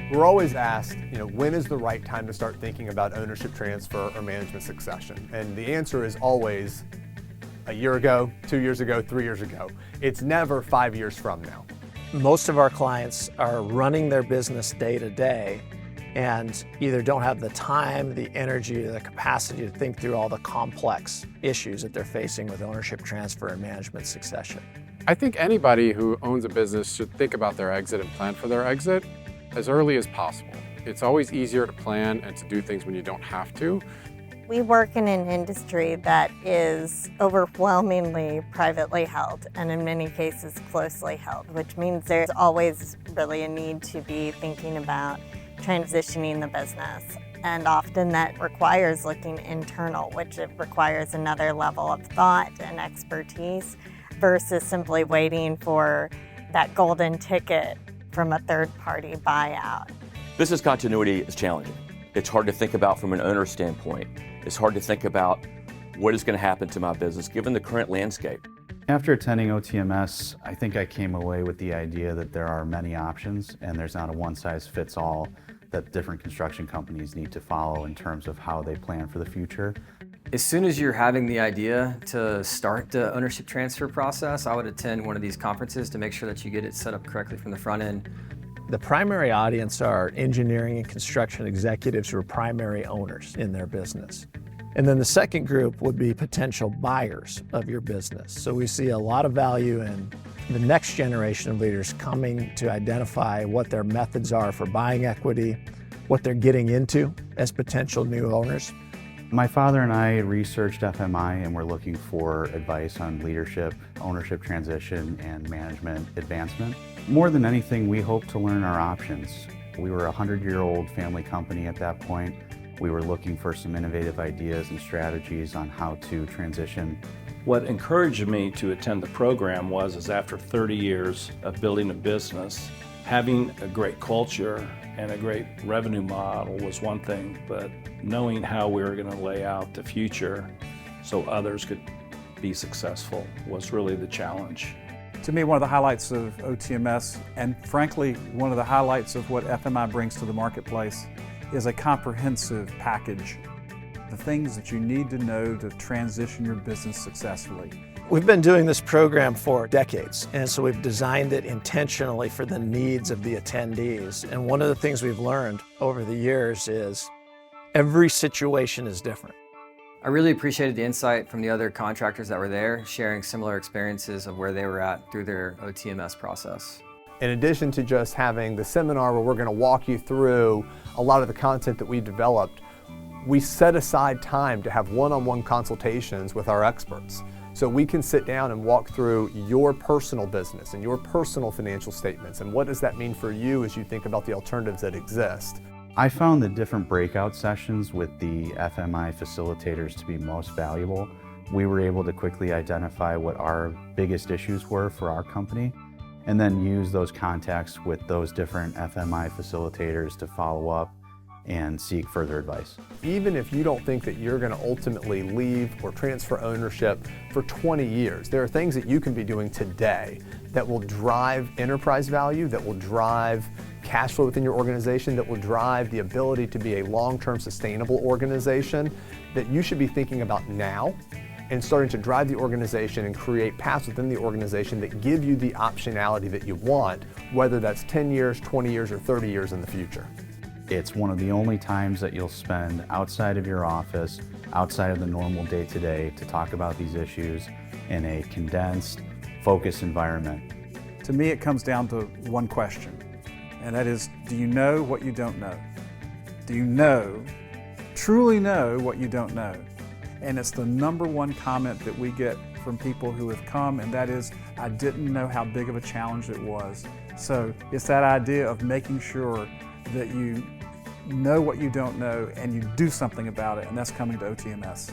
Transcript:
We're always asked, when is the right time to start thinking about ownership transfer or management succession? And the answer is always a year ago, 2 years ago, 3 years ago. It's never 5 years from now. Most of our clients are running their business day to day and either don't have the time, the energy, or the capacity to think through all the complex issues that they're facing with ownership transfer and management succession. I think anybody who owns a business should think about their exit and plan for their exit as early as possible. It's always easier to plan and to do things when you don't have to. We work in an industry that is overwhelmingly privately held and in many cases closely held, which means there's always really a need to be thinking about transitioning the business. And often that requires looking internal, which it requires another level of thought and expertise versus simply waiting for that golden ticket from a third-party buyout. Business continuity is challenging. It's hard to think about from an owner standpoint. It's hard to think about what is going to happen to my business given the current landscape. After attending OTMS, I think I came away with the idea that there are many options and there's not a one-size-fits-all that different construction companies need to follow in terms of how they plan for the future. As soon as you're having the idea to start the ownership transfer process, I would attend one of these conferences to make sure that you get it set up correctly from the front end. The primary audience are engineering and construction executives who are primary owners in their business. And then the second group would be potential buyers of your business. So we see a lot of value in the next generation of leaders coming to identify what their methods are for buying equity, what they're getting into as potential new owners. My father and I researched FMI and we're looking for advice on leadership, ownership transition, and management advancement. More than anything, we hope to learn our options. We were a 100-year-old family company at that point. We were looking for some innovative ideas and strategies on how to transition. What encouraged me to attend the program was after 30 years of building a business, having a great culture and a great revenue model was one thing, but knowing how we were going to lay out the future so others could be successful was really the challenge. To me, one of the highlights of OTMS, and frankly, one of the highlights of what FMI brings to the marketplace, is a comprehensive package. The things that you need to know to transition your business successfully. We've been doing this program for decades, and so we've designed it intentionally for the needs of the attendees. And one of the things we've learned over the years is every situation is different. I really appreciated the insight from the other contractors that were there, sharing similar experiences of where they were at through their OTMS process. In addition to just having the seminar where we're going to walk you through a lot of the content that we developed, we set aside time to have one-on-one consultations with our experts. So we can sit down and walk through your personal business and your personal financial statements and what does that mean for you as you think about the alternatives that exist. I found the different breakout sessions with the FMI facilitators to be most valuable. We were able to quickly identify what our biggest issues were for our company and then use those contacts with those different FMI facilitators to follow up and seek further advice. Even if you don't think that you're going to ultimately leave or transfer ownership for 20 years, there are things that you can be doing today that will drive enterprise value, that will drive cash flow within your organization, that will drive the ability to be a long-term sustainable organization that you should be thinking about now and starting to drive the organization and create paths within the organization that give you the optionality that you want, whether that's 10 years, 20 years, or 30 years in the future. It's one of the only times that you'll spend outside of your office, outside of the normal day-to-day to talk about these issues in a condensed, focused environment. To me, it comes down to one question, and that is, do you know what you don't know? Do you know, truly know what you don't know? And it's the number one comment that we get from people who have come, and that is, I didn't know how big of a challenge it was. So it's that idea of making sure that you know what you don't know and you do something about it, and that's coming to OTMS.